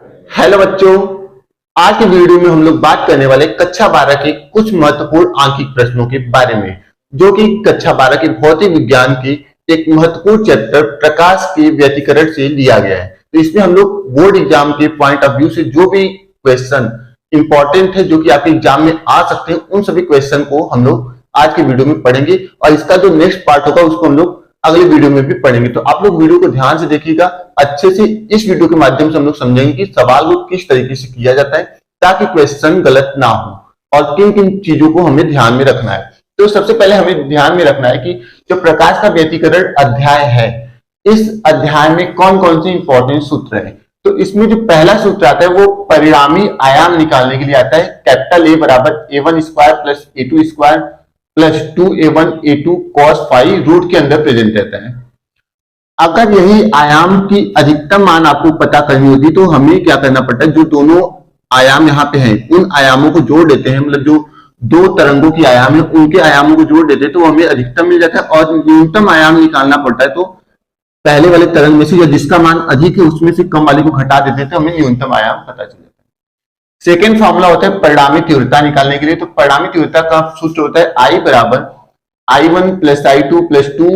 Hello बच्चों, आज की वीडियो में हम लोग बात करने वाले कक्षा 12 के कुछ महत्वपूर्ण आंकिक प्रश्नों के बारे में, जो कि कक्षा 12 के भौतिक विज्ञान के एक महत्वपूर्ण चैप्टर प्रकाश के व्यतिकरण से लिया गया है। तो इसमें हम लोग बोर्ड एग्जाम के पॉइंट ऑफ व्यू से जो भी क्वेश्चन इंपॉर्टेंट है, जो कि आपके एग्जाम में आ सकते हैं, उन सभी क्वेश्चन को हम लोग आज के वीडियो में पढ़ेंगे और इसका जो नेक्स्ट पार्ट होगा उसको हम लोग अगले वीडियो में भी पढ़ेंगे। तो आप लोग वीडियो को ध्यान से देखिएगा, अच्छे से इस वीडियो के माध्यम से हम लोग समझेंगे कि सवाल को किस तरीके से किया जाता है ताकि क्वेश्चन गलत ना हो और किन किन चीजों को हमें ध्यान में रखना है। तो सबसे पहले हमें ध्यान में रखना है कि जो प्रकाश का व्यतिकरण अध्याय है, इस अध्याय में कौन कौन से इंपॉर्टेंट सूत्र है। तो इसमें जो पहला सूत्र आता है वो परिणामी आयाम निकालने के लिए आता है। कैपिटल ए बराबर A1 square plus A2 square plus 2A1 A2 cos phi root के अंदर प्रेजेंट रहता है। अगर यही आयाम की अधिकतम मान आपको पता करनी होती तो हमें क्या करना पड़ता है, जो दोनों आयाम यहाँ पे हैं उन आयामों को जोड़ देते हैं, मतलब जो दो तरंगों की आयाम है उनके आयामों को जोड़ देते हैं तो हमें अधिकतम मिल जाता है और न्यूनतम आयाम निकालना पड़ता है। तो पहले वाले तरंग में से या जिसका मान अधिक है उसमें से कम वाले को घटा देते हैं तो हमें न्यूनतम आयाम पता चल जाता है। सेकेंड फॉर्मूला होता है परिणामी तीव्रता निकालने के लिए। तो परिणामी तीव्रता का सूत्र होता है I बराबर I1 plus I2 plus 2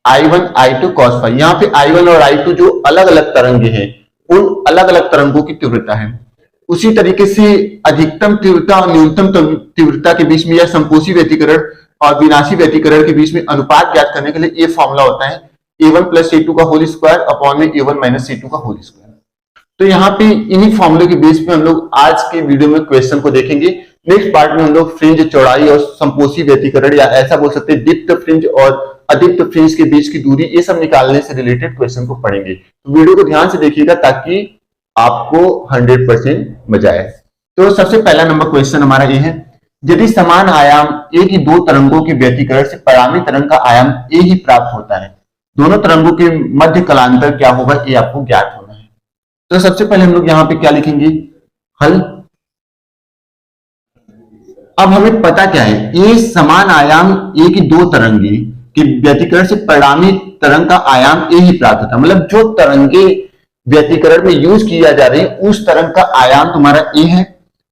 I1 I2 cos phi. यहाँ पे I1 और I2 जो अलग अलग तरंगे हैं उन अलग अलग तरंगों की तीव्रता है। उसी तरीके से अधिकतम तीव्रता और न्यूनतम तीव्रता के बीच में या संपोषी व्यतिकरण और विनाशी व्यतिकरण के बीच में अनुपात ज्ञात करने के लिए ये फॉर्मूला होता है A1 प्लस A2 का होल स्क्वायर अपॉन में A1 माइनस A2 का होल स्क्वायर। तो यहाँ पे इन्हीं फॉर्मूले के बेस पे हम लोग आज के वीडियो में क्वेश्चन को देखेंगे। नेक्स्ट पार्ट में हम लोग फ्रिंज चौड़ाई और संपोषी व्यतिकरण या ऐसा बोल सकते हैं दीप्त फ्रिंज और अदीप्त फ्रिंज के बीच की दूरी, ये सब निकालने से रिलेटेड क्वेश्चन को पढ़ेंगे। तो वीडियो को ध्यान से देखिएगा ताकि आपको 100% मजा आए। तो सबसे पहला नंबर क्वेश्चन हमारा ये है, यदि समान आयाम ए की दो तरंगों के व्यतिकरण से परिणामी तरंग का आयाम ए ही प्राप्त होता है, दोनों तरंगों के मध्य कलांतर क्या होगा, ये आपको ज्ञात होना है। तो सबसे पहले हम लोग यहाँ पे क्या लिखेंगे, हल। अब हमें पता क्या है, ये समान आयाम ए की दो तरंगे के व्यतिकरण से परिणामी तरंग का आयाम ए ही प्राप्त होता है। मतलब जो तरंगे व्यतिकरण में यूज किया जा रही है उस तरंग का आयाम तुम्हारा ए है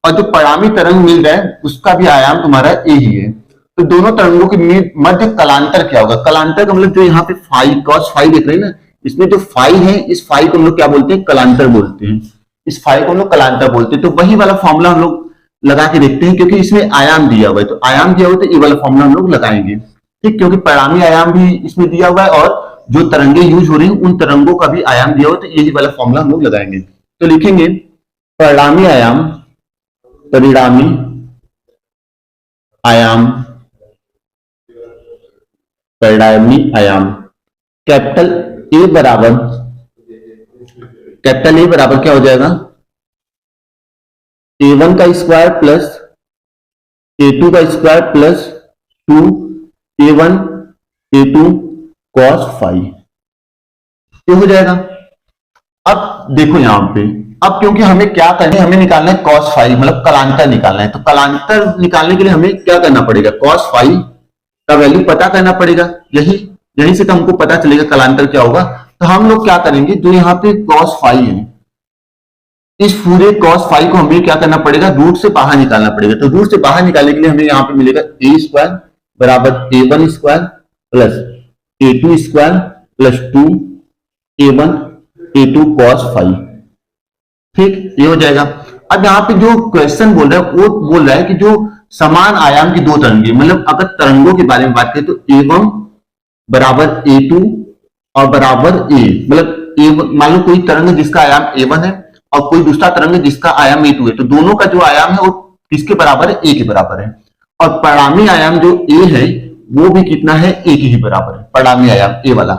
और जो परिणामी तरंग मिल रहा है उसका भी आयाम तुम्हारा ए ही है। तो दोनों तरंगों के मध्य कलांतर क्या होगा, कलांतर का मतलब जो यहाँ पे फाई कॉस फाई देख रहे हैं ना, इसमें जो फाई है इस फाई को हम लोग क्या बोलते हैं, कलांतर बोलते हैं। इस फाई को हम लोग कलांतर बोलते हैं। तो वही वाला फॉर्मूला हम लोग लगा के देखते हैं, क्योंकि इसमें आयाम दिया हुआ है तो आयाम दिया हुआ तो ये वाला फॉर्मूला हम लोग लगाएंगे, ठीक, क्योंकि परिणामी आयाम भी इसमें दिया हुआ है और जो तरंगे यूज हो रही हैं उन तरंगों का भी आयाम दिया हुआ, तो यही वाला फॉर्मूला हम लोग लगाएंगे। तो लिखेंगे परिणामी आयाम, परिणामी आयाम, परिणामी आयाम कैपिटल ए बराबर, कैपिटल ए बराबर क्या हो जाएगा, A1 का स्क्वायर प्लस A2 का square plus 2A1 A2 cos phi, ये हो जाएगा। अब देखो यहां पे, अब क्योंकि हमें क्या करना है, हमें निकालना है cos फाई, मतलब कलांतर निकालना है। तो कलांतर निकालने के लिए हमें क्या करना पड़ेगा, cos फाई का वैल्यू पता करना पड़ेगा। यही से तो हमको पता चलेगा कलांतर क्या होगा। तो हम लोग क्या करेंगे, जो यहाँ पे cos फाई है इस पूरे cos फाई को हमें क्या करना पड़ेगा, रूट से बाहर निकालना पड़ेगा। तो रूट से बाहर निकालने के लिए हमें यहाँ पे मिलेगा ए स्क्वायर बराबर A1 square plus A2 square plus 2A1 A2 cos phi, ठीक, ये हो जाएगा। अब यहाँ पे जो क्वेश्चन बोल रहा है वो बोल रहा है कि जो समान आयाम की दो तरंगे, मतलब अगर तरंगों के बारे में बात करें तो A1 बराबर A2 और बराबर A, मतलब मान लो कोई तरंग जिसका आयाम A1 है और कोई दूसरा तरंग जिसका आयाम A2 है, तो दोनों का जो आयाम है वो किसके बराबर है, A के बराबर है। और परिणामी आयाम जो A है वो भी कितना है, A के ही बराबर है, परिणामी आयाम A वाला।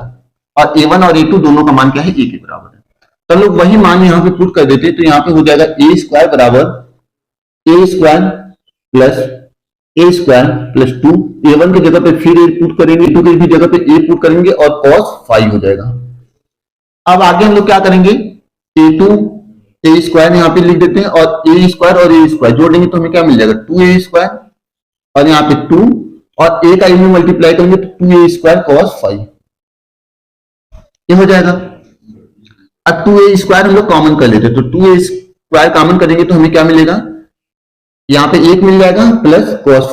और A1 और A2 दोनों का मान क्या है, A के बराबर है। तो लोग वही मान यहाँ पे पुट कर देते हैं। तो यहाँ पे हो जाएगा ए स्क्वायर बराबर ए स्क्वायर प्लस ए स्क्वायर प्लस 2, A1 की जगह पे फिर ए पुट करेंगे, 2 की भी जगह पे ए पुट करेंगे और cos फाई हो जाएगा। अब आगे हम लोग क्या करेंगे, A2 ए स्क्वायर यहाँ पे लिख देते हैं और ए स्क्वायर और ए स्क्वायर जोड़ देंगे तो हमें क्या मिल जाएगा, 2a स्क्वायर और यहाँ पे 2 और a का इनमें मल्टीप्लाई करेंगे तो 2a स्क्वायर cos फाई, ये हो जाएगा। अब 2a² हम लोग कॉमन कर लेते हैं, तो 2a² कॉमन करेंगे तो हमें क्या मिलेगा, यहां पे 1 मिल जाएगा प्लस cos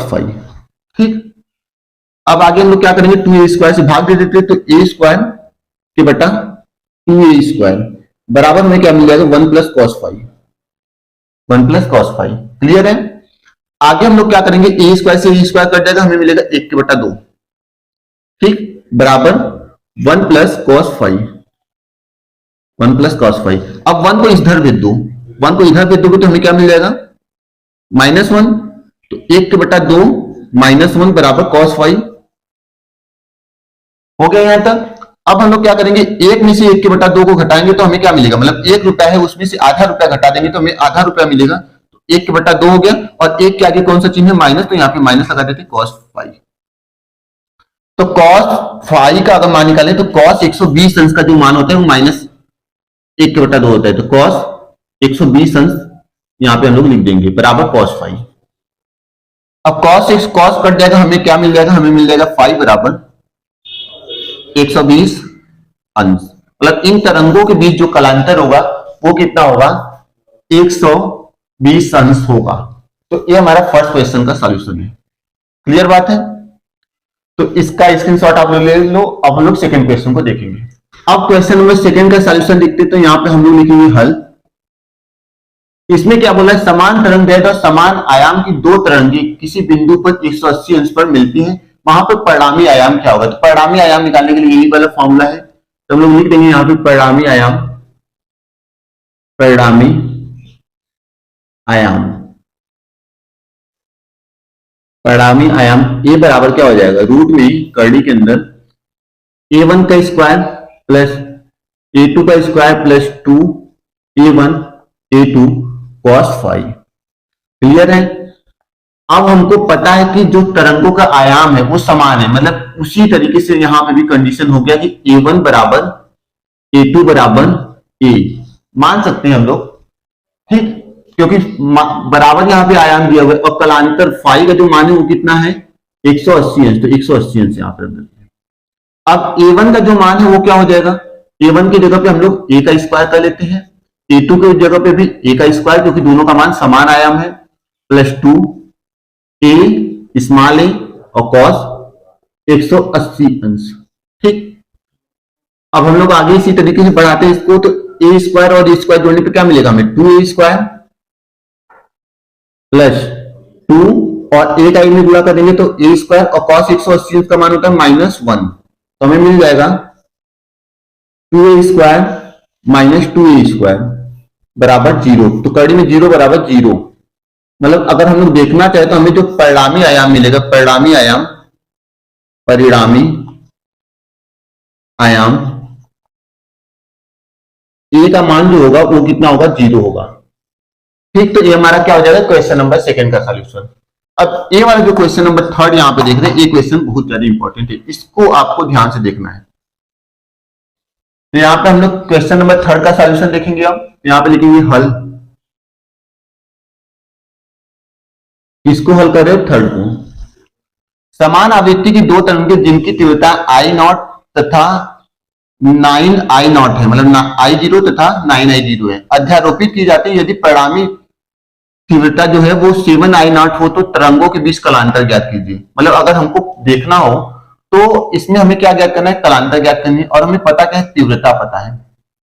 5। ठीक, अब आगे हम लोग क्या करेंगे, 2a² से भाग दे देते हैं, तो a² के बटा 2a² बराबर में क्या मिल जाएगा, 1 प्लस cos 5। क्लियर है। आगे हम लोग क्या करेंगे, a² से a² कट जाएगा, हमें मिलेगा 1 के बटा 2। ठीक, बराबर 1 प्लस cos 5। अब 1 को इधर भेज दो, 1 को इधर भेज दोगे तो हमें क्या मिल जाएगा, -1। तो 1 के बटा 2 -1 बराबर cos 5 हो गया यहां तक। अब हम लोग क्या करेंगे, एक में से 1 के बटा 2 को घटाएंगे तो हमें क्या मिलेगा, मतलब 1 रुपया है उसमें से आधा रुपया घटा देंगे तो हमें आधा रुपया मिलेगा। तो 1 के बटा 2 हो गया, और 1 के आगे कौन सा चिन्ह है, माइनस, तो यहाँ पे माइनस लगा देते cos 5। तो cos 5 का अगर मान निकालें तो cos 120 अंश का जो मान होता है वो -1 के बटा 2 होता है, तो cos 120 अंश यहां पे हम लोग लिख देंगे बराबर cos 5। अब cos कट जाएगा, हमें क्या मिल जाएगा, हमें मिल जाएगा 5 बराबर 120 अंश। मतलब इन तरंगों के बीच जो कलांतर होगा वो कितना होगा, 120 अंश होगा। तो ये हमारा फर्स्ट क्वेश्चन का सॉल्यूशन है। क्लियर बात है। तो इसका स्क्रीनशॉट आप लोग ले लो। अब हम लोग सेकंड क्वेश्चन को देखेंगे। अब क्वेश्चन नंबर सेकंड का सॉल्यूशन देखते तो यहां पे हम लोग लिखेंगे हल। इसमें क्या बोला है, समान तरंगदैर्घ्य और समान आयाम की दो तरंगें किसी बिंदु पर 180 अंश पर मिलती हैं, वहां पर परिणामी आयाम क्या होगा। तो परिणामी आयाम निकालने के लिए यही वाला फॉर्मूला है, तो हम लोग लिख देंगे यहां पे परिणामी आयाम ए बराबर क्या हो जाएगा, रूट में करड़ी के अंदर a1 का स्क्वायर प्लस a2 का square plus 2a1 a2 cos 5। Clear है। अब हमको पता है कि जो तरंगों का आयाम है वो समान है, मतलब उसी तरीके से यहां पे भी कंडीशन हो गया कि a1 बराबर a2 बराबर a मान सकते हैं हम लोग। ठीक, क्योंकि बराबर यहां पे आयाम दिया हुआ है, और कलांतर फाई का जो मान है वो कितना है, 180 अंश। तो 180 अंश यहां पर अब a1 का जो मान है वो क्या हो जाएगा, a1 की जगह पे हम लोग a का स्क्वायर कर लेते हैं, a2 की जगह पे भी a का स्क्वायर, क्योंकि दोनों का मान समान आयाम है, प्लस 2a स्मॉल a और cos 180 अंश। ठीक, अब हम लोग आगे इसी तरीके से बढ़ाते हैं इसको, तो a स्क्वायर और a स्क्वायर जोड़ने पे क्या मिलेगा हमें, 2a स्क्वायर प्लस 2 और a का में गुणा करेंगे तो a स्क्वायर और cos 180 अंश का मान होता है -1, तो हमें मिल जाएगा 2a square minus 2a square बराबर 0। तो कड़ी में 0 बराबर 0, मतलब अगर हम लोग देखना चाहे तो हमें जो परिणामी आयाम मिलेगा, परिणामी आयाम a का मान जो होगा वो कितना होगा, 0 होगा। ठीक, तो ये हमारा क्या हो जाएगा, क्वेश्चन नंबर सेकंड का सॉल्यूशन। अब ये वाला जो क्वेश्चन नंबर थर्ड यहां पे देख रहे हैं, ये क्वेश्चन बहुत ज्यादा इंपॉर्टेंट है, इसको आपको ध्यान से देखना है। तो यहां पे हम लोग क्वेश्चन नंबर थर्ड का सॉल्यूशन देखेंगे। अब यहां पे लिखेंगे हल, किसको हल कर रहे हो, थर्ड को। समान आवृत्ति की दो तरंगें जिनकी तीव्रता I0 तथा 9I0 है, मतलब I0 तथा 9I0 है, अध्यारोपित की जाती है यदि परिणामी तीव्रता जो है वो 7I0 हो तो तरंगों के बीच कलांतर ज्ञात कीजिए। मतलब अगर हमको देखना हो तो इसमें हमें क्या ज्ञात करना है, कलांतर ज्ञात करनी है, और हमें पता क्या है, तीव्रता पता है।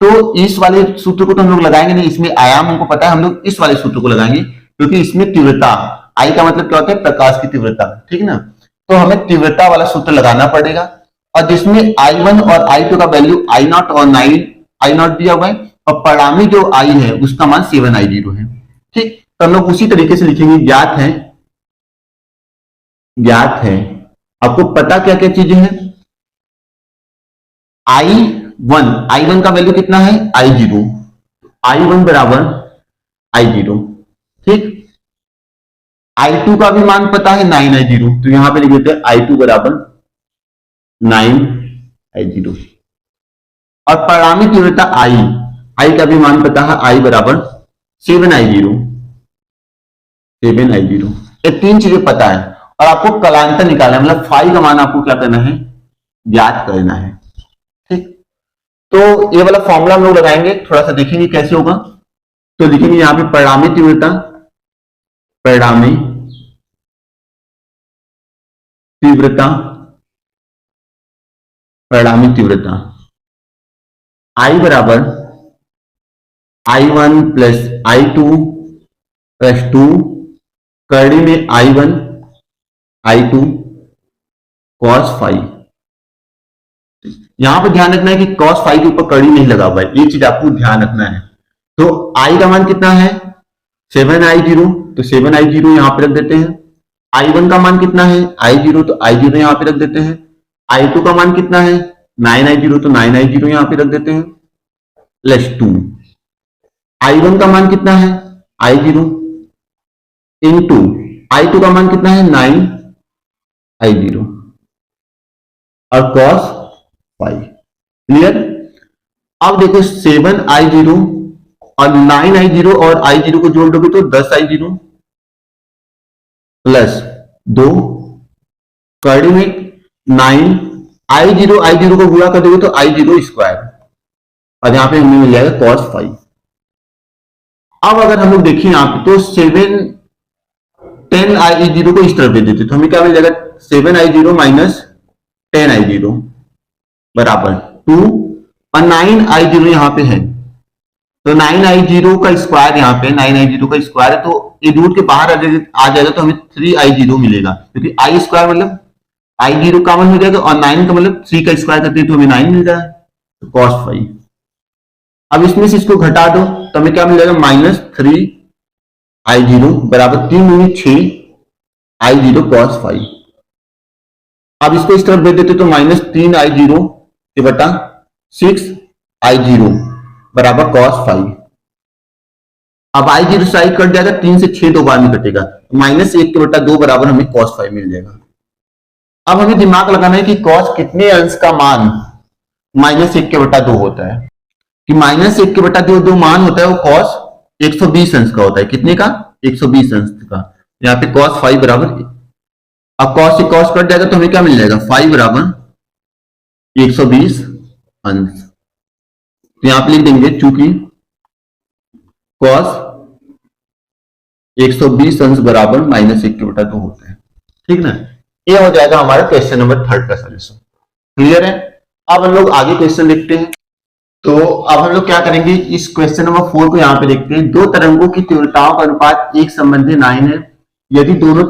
तो इस वाले सूत्र को तो हम लोग लगाएंगे नहीं, इसमें आयाम हमको पता है, हम लोग इस वाले सूत्र को लगाएंगे, क्योंकि इसमें तीव्रता, आई का मतलब क्या होता है, प्रकाश की तीव्रता। ठीक है ना, तो हमें तीव्रता वाला सूत्र लगाना पड़ेगा, और जिसमें I1 और I2 का वैल्यू I0 और 9I0 दिया हुआ है, और परिणामी जो I है उसका मान 7I0 है। ठीक, तो हम लोग उसी तरीके से लिखेंगे, ज्ञात है। आपको पता क्या क्या चीजें हैं, I1 का वैल्यू कितना है, I1 बराबर I0। ठीक, I2 का भी मान पता है 9I0, तो यहां पे लिख देते हैं I2 बराबर 9I0। और परिणामी तीव्रता I का भी मान पता है, I बराबर 7I0। ये तीन चीजें पता है, और आपको कलांतर निकालना है, मतलब फाई का मान आपको क्या करना है, ज्ञात करना है। ठीक, तो ये वाला फॉर्मूला हम लोग लगाएंगे, थोड़ा सा देखेंगे कैसे होगा। तो लिखेंगे यहाँ पे परिणामी तीव्रता, परिणामी तीव्रता, परिणामी तीव्रता I बराबर I1 प्लस I2 प्लस 2 कड़ी में I1 I2 cos फाई। यहां पर ध्यान रखना है कि cos फाई के ऊपर कड़ी नहीं लगा हुआ है, ये चीज आपको ध्यान रखना है। तो I का मान कितना है 7I0, तो 7I0 यहां पे रख देते हैं। I1 का मान कितना है I0, तो I0 यहां पे रख देते हैं। I2 का मान कितना है 9I0, तो 9I0 यहां पे रख देते हैं प्लस 2। I1 का मान कितना है I0 इंटू I2 का मान कितना है 9I0 और cos फाई। क्लियर। अब देखो 7I0 और 9I0 और I0 को जोड़ दोगे तो 10I0 प्लस 2 कड़ी में 9I0 को गुणा कर दोगे तो I0 स्क्वायर और यहां पे हमें मिल जाएगा cos फाई। अब अगर हम लोग देखें यहां पे तो 10I0 को इस तरफ दे देते तो हमें क्या मिल जाएगा 7I0 माइनस 10I0 बराबर 2 और 9I0 यहां पे है तो 9I0 का स्क्वायर, यहाँ पे 9I0 का स्क्वायर है तो ये रूट के बाहर आ जाएगा तो हमें 3I0 मिलेगा, क्योंकि I स्क्वायर मतलब I0 कॉमन हो जाएगा और 9 का मतलब 3 का स्क्वायर करते हैं तो हमें 9 मिल जाएगा, तो cos फाई। अब इसमें से इसको घटा दो तो हमें क्या मिल जाएगा माइनस 3I0 बराबर 3 दूनी 6I0 cos फाई। अब इसको इस तरफ दे देते तो माइनस 3I0 के बटा 6I0 बराबर cos फाई। अब I0 साइड कट जाएगा, 3 से 6 दो बार में कटेगा, माइनस 1 के बटा 2 बराबर हमें cos फाई मिल जाएगा। अब हमें दिमाग लगाना है कि cos कितने अंश का मान माइनस 1 के बटा 2 होता है, कि माइनस 1 के बटा 2 मान होता है वो cos 120 अंश का होता है। कितने का 120 अंश का। यहाँ पे cos फाई बराबर, अब cos से cos कट जाएगा तो हमें क्या मिल जाएगा फाई बराबर 120 अंश। तो यहां पे लिख देंगे चूंकि cos 120 अंश बराबर माइनस 1 के बटा 2 होता है। ठीक ना, ये हो जाएगा हमारा क्वेश्चन नंबर 3 का सॉल्यूशन। क्लियर है। अब हम लोग आगे क्वेश्चन देखते हैं। तो अब हम लोग क्या करेंगे, इस क्वेश्चन नंबर 4 को यहाँ पे देखते हैं। दो तरंगों की तीव्रताओं का अनुपात एक संबंधी 9 है। यदि दोनों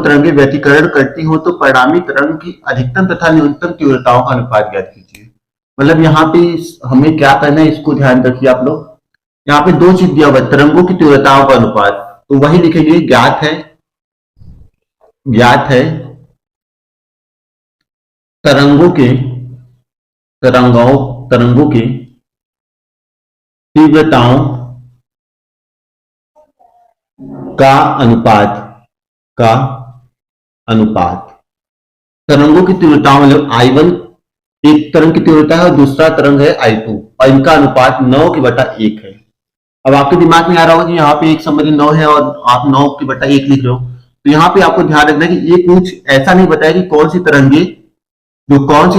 तरंगें व्यतिकरण करती हो तो परिणामी तरंग की अधिकतम तथा न्यूनतम तीव्रताओं का अनुपात ज्ञात कीजिए। मतलब यहाँ पे हमें क्या करना है इसको ध्यान रखिए आप लोग। यहाँ पे दो चीज दिया हुआ है, तरंगों की तीव्रताओं का अनुपात, तो वही लिखेंगे ज्ञात है तरंगों के तीव्रताओं का अनुपात तरंगों की तीव्रताओं मतलब I1 एक तरंग की तीव्रता है और दूसरा तरंग है I2 और इनका अनुपात 9/1 है। अब आपके दिमाग में आ रहा होगा कि यहाँ पे एक संबंधी 9 है और आप 9/1 लिख रहे हो, तो यहाँ पे आपको ध्यान रखना है कि ये कुछ ऐसा नहीं बताया कि कौन सी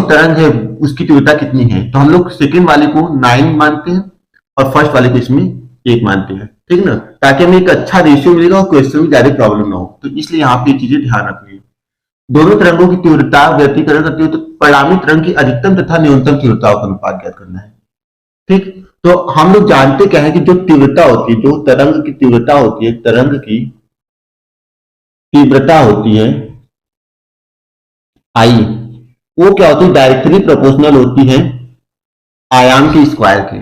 तरंग है उसकी तीव्रता कितनी है। तो हम लोग सेकेंड वाले को 9 मानते हैं और फर्स्ट वाले को इसमें 1 मानते हैं। ठीक ना, ताकि हमें एक अच्छा रेशियो मिलेगा और क्वेश्चन में ज्यादा प्रॉब्लम ना हो। तो इसलिए यहाँ पे चीजें ध्यान रखिए। दोनों तरंगों की तीव्रता व्यतिकरण करती है तो परिणामी तरंग की अधिकतम तथा न्यूनतम तीव्रताओं का अनुपात ज्ञात करना है। ठीक, तो हम लोग जानते क्या है कि जो तीव्रता होती है, जो तरंग की तीव्रता होती है, तरंग की तीव्रता होती है आई, वो क्या होती है डायरेक्टली प्रोपोर्शनल होती है आयाम के स्क्वायर के।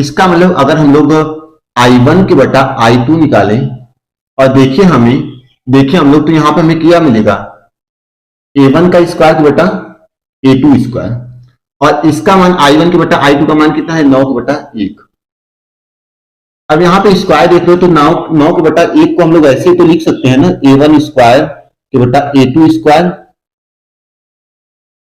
इसका मतलब अगर हम लोग I1 के बटा I2 निकालें और देखिए हम लोग तो यहां पे हमें क्या मिलेगा A1 का स्क्वायर के बटा A2 स्क्वायर, और इसका मान I1 के बटा I2 का मान कितना है 9/1। अब यहाँ पे स्क्वायर देख लो तो 9/1 को हम लोग ऐसे तो लिख सकते हैं ना A1 स्क्वायर के बटा A2 स्क्वायर,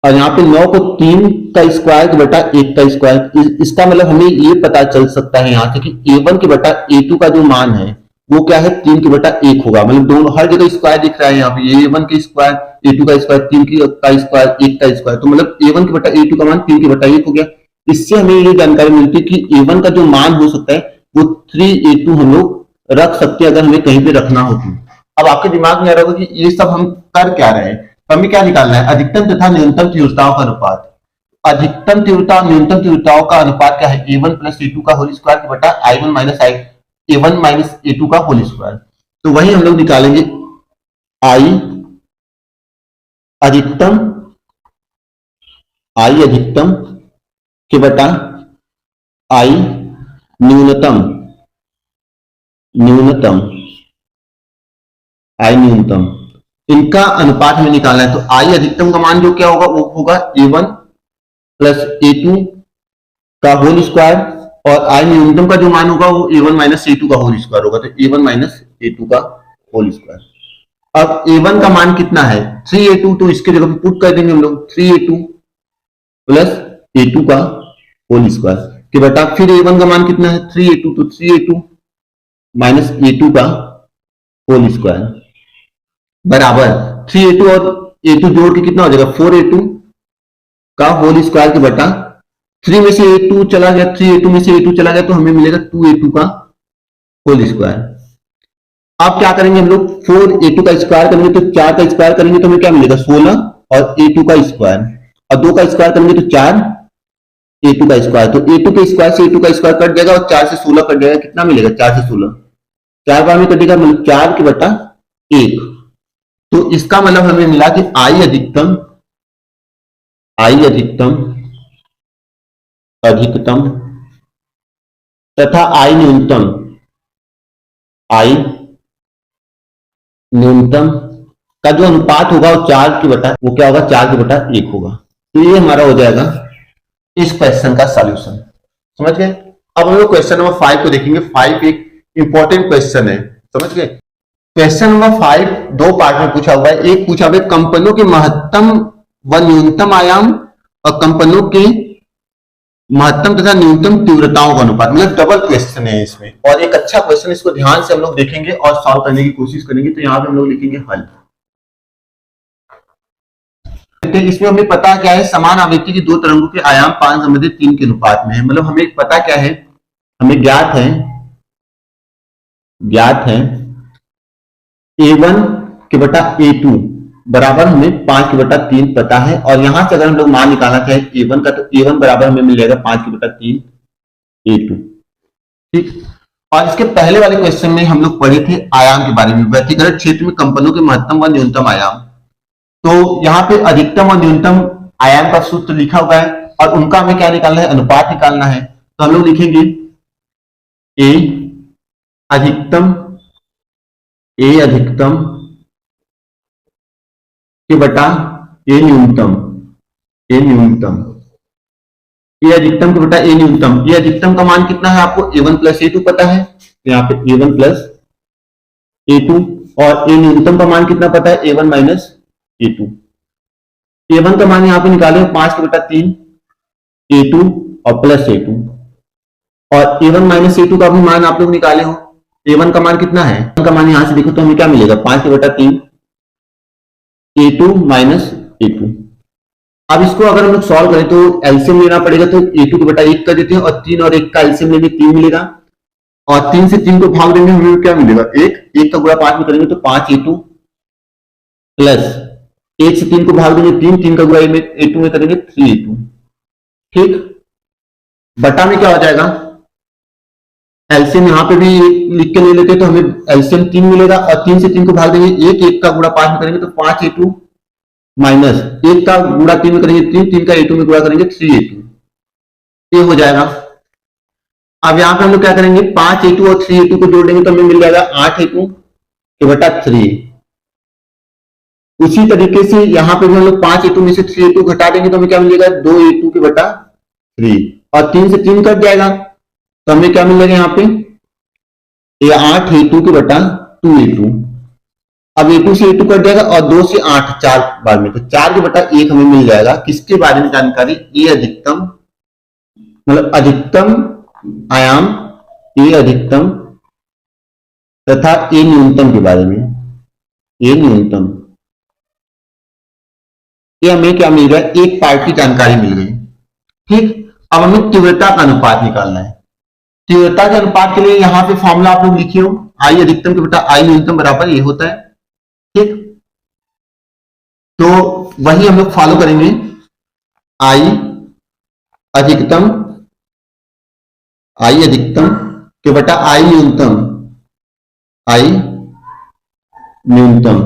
और यहाँ पे 9 को 3 का स्क्वायर के बटा 1 का स्क्वायर। इसका मतलब हमें ये पता चल सकता है यहाँ से कि A1 के बटा A2 का जो मान है वो क्या है 3/1 होगा। मतलब दोनों हर जगह स्क्वायर दिख रहा है यहाँ पे, A1 का स्क्वायर, A2 का स्क्वायर, 3 का स्क्वायर, 1 का स्क्वायर, तो मतलब A1/A2 का मान 3/1 हो गया। इससे हमें ये जानकारी मिलती है कि A1 का जो मान हो सकता है वो 3A2 हम लोग रख सकते हैं अगर हमें कहीं पे रखना हो तो। अब आपके दिमाग में आ रहा होगा कि ये सब हम कर क्या रहे हैं, तो हमें क्या निकालना है, अधिकतम तथा न्यूनतम तीव्रताओं का अनुपात। अधिकतम तीव्रता और न्यूनतम तीव्रताओं का अनुपात क्या है, A1 प्लस A2 का होल स्क्वायर बटा A1 माइनस A2 का होल स्क्वायर। तो वही हम लोग निकालेंगे I अधिकतम, I अधिकतम के बटा I न्यूनतम, न्यूनतम, I न्यूनतम, इनका अनुपात हमें निकालना है। तो I अधिकतम का मान जो क्या होगा वो होगा A1 प्लस A2 का होल स्क्वायर, और I न्यूनतम का जो मान होगा वो A1 माइनस A2 का होल स्क्वायर होगा। तो A1 माइनस A2 का होल स्क्वायर। अब A1 का मान कितना है 3A2, तो इसके जगह पे पुट कर देंगे हम लोग 3A2 प्लस A2 का होल स्क्वायर के बटा फिर A1 का मान कितना है 3A2, तो 3A2 माइनस A2 का होल स्क्वायर बराबर 3A2 और A2 जोड़ के कितना हो जाएगा 4A2 का होल स्क्वायर के बटा 3 में से A2 चला गया, 3A2 में से A2 चला गया तो हमें मिलेगा 2A2 का होल स्क्वायर। अब क्या करेंगे हम लोग 4A2 का स्क्वायर करेंगे तो 4 का स्क्वायर करेंगे तो हमें क्या मिलेगा 16 और A2 का स्क्वायर, और 2 का स्क्वायर करेंगे तो 4 A2 का स्क्वायर, तो A2 के स्क्वायर से A2 का स्क्वायर कट जाएगा और 4 से 16 कट जाएगा, कितना मिलेगा 4 से 16, 4 बार में कटेगा मतलब 4 के बटा 1। तो इसका मतलब हमें मिला कि I अधिकतम, I अधिकतम, अधिकतम तथा I न्यूनतम, I न्यूनतम का जो अनुपात होगा वो 4 के बटा, वो क्या होगा 4 के बटा 1 होगा। तो ये हमारा हो जाएगा इस क्वेश्चन का सॉल्यूशन। समझ गए। अब हम लोग क्वेश्चन नंबर 5 को देखेंगे। 5 एक इंपॉर्टेंट क्वेश्चन है, समझ गए। क्वेश्चन नंबर 5 दो पार्ट में पूछा हुआ है। एक पूछा हुआ है कंपनों के महत्तम व न्यूनतम आयाम और कंपनों के महत्तम तथा न्यूनतम तीव्रताओं का अनुपात, मतलब डबल क्वेश्चन है इसमें, और एक अच्छा क्वेश्चन, इसको ध्यान से हम लोग देखेंगे और सॉल्व करने की कोशिश करेंगे। तो यहाँ पे हम लोग लिखेंगे हल। इसमें हमें पता क्या है, समान आवृत्ति की दो तरंगों के आयाम 5:3 के अनुपात में है। मतलब हमें पता क्या है, हमें ज्ञात है A1 के बटा A2 बराबर हमें 5/3 पता है, और यहां से अगर हम लोग मान निकालना चाहे A1 का तो A1 बराबर हमें मिल जाएगा 5/3 A2। ठीक। और इसके पहले वाले क्वेश्चन में हम लोग पढ़े थे आयाम के बारे में, व्यक्तिगत क्षेत्र में कंपनों के महत्तम व न्यूनतम आयाम। तो यहाँ पे अधिकतम और न्यूनतम आयाम का सूत्र लिखा हुआ है और उनका हमें क्या निकालना है, अनुपात निकालना है। तो हम लोग लिखेंगे A अधिकतम, A अधिकतम के बटा A न्यूनतम, A न्यूनतम, A अधिकतम के बटा A न्यूनतम। A अधिकतम का मान कितना है आपको A1 प्लस A2 पता है, तो यहाँ पे A1 प्लस A2, और A न्यूनतम का मान कितना पता है A1 माइनस A2। A1 का मान यहाँ पे निकाले 5/3 A2 और प्लस A2, और A1 माइनस A2 का भी मान आप लोग निकाले हो। A1 का मान कितना है, A1 का मान यहां से देखो तो हमें क्या मिलेगा 5/3 A2 माइनस A2। अब इसको अगर हम लोग सॉल्व करें तो एलसीएम लेना पड़ेगा, तो A2 के बटा 1 कर देते हैं और 3 और 1 का एलसीएम लेंगे 3 मिलेगा, और 3 से 3 को भाग देंगे हमें क्या मिलेगा 1, 1 का गुणा 5 में करेंगे तो 5A2 प्लस 1 से 3 को भाग देंगे 3, 3 का गुणा A2 में करेंगे 3A2। ठीक। बटा में क्या हो जाएगा, एलसीएम यहाँ पे भी लिख के ले लेते तो हमें एलसीएम 3 मिलेगा, और 3 से 3 को भाग देंगे 1, 1 का गुणा 5 में करेंगे तो 5A2 माइनस 1 का गुणा 3 में करेंगे 3, 3 का A2 में गुणा करेंगे 3A2, ये हो जाएगा। अब यहाँ पे हम लोग क्या करेंगे 5A2 और 3A2 को जोड़ देंगे तो हमें मिल जाएगा 8A2 के बटा 3। उसी तरीके से यहाँ पे भी हम लोग 5A2 में से 3A2 घटा देंगे तो हमें क्या मिलेगा 2A2 के बटा 3, और 3 से 3 कट जाएगा तो हमें क्या मिलेगा यहाँ पे 8A2 के बटा 2A2। अब A2 से A2 कट जाएगा और 2 से 8 4 बार में, तो 4 के बटा 1 हमें मिल जाएगा। किसके बारे में जानकारी, A अधिकतम, मतलब अधिकतम आयाम A अधिकतम तथा ए न्यूनतम के बारे में। ए न्यूनतम, ये हमें क्या मिल रहा है, एक पार्ट की जानकारी मिल गई। ठीक, अब हमें तीव्रता का अनुपात निकालना है। तीव्रता के अनुपात के लिए यहां पे फॉर्मूला आप लोग लिखिए हो, आई अधिकतम के बटा आई न्यूनतम बराबर ये होता है। ठीक, तो वही हम लोग फॉलो करेंगे। आई अधिकतम, आई अधिकतम के बटा आई न्यूनतम, आई न्यूनतम।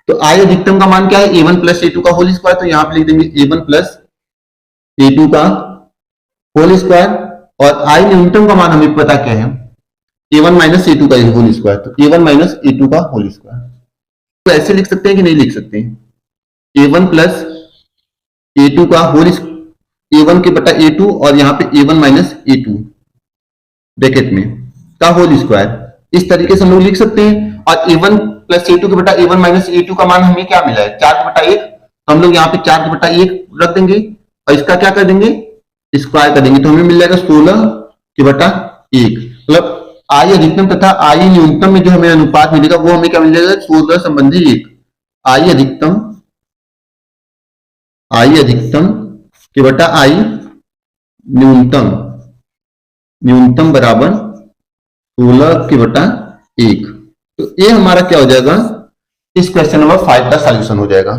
तो आई अधिकतम का मान क्या है, ए वन प्लस ए टू का होल स्क्वायर, तो यहां पे लिख देंगे ए वन प्लस ए टू का होल स्क्वायर। और आई न्यूनतम का मान हमें पता क्या है, ए वन माइनस ए टू का होल स्क्वायर, तो ए वन माइनस ए टू का होल स्क्वायर। तो ऐसे लिख सकते हैं कि नहीं लिख सकते, ए वन प्लस ए टू का होल, ए वन के बटा ए टू और यहां पे ए one minus A to bracket में का होल स्क्वायर, इस तरीके से हम लोग लिख सकते हैं। और ए वन प्लस ए टू के बटा ए वन माइनस ए टू का मान हमें क्या मिला है, 4 के बटा 1, तो हम लोग यहाँ पे 4 के बटा 1 रख देंगे और इसका क्या कर देंगे, स्क्वायर कर देंगे, तो हमें मिल जाएगा 16 के बटा 1। मतलब आई अधिकतम तथा आई न्यूनतम में जो हमें अनुपात मिलेगा वो हमें क्या मिल जाएगा, 16 संबंधी 1। आई अधिकतम, आई अधिकतम के बटा आई न्यूनतम, न्यूनतम बराबर 16 के बटा 1। तो ये हमारा क्या हो जाएगा, इस क्वेश्चन नंबर 5 का सॉल्यूशन हो जाएगा।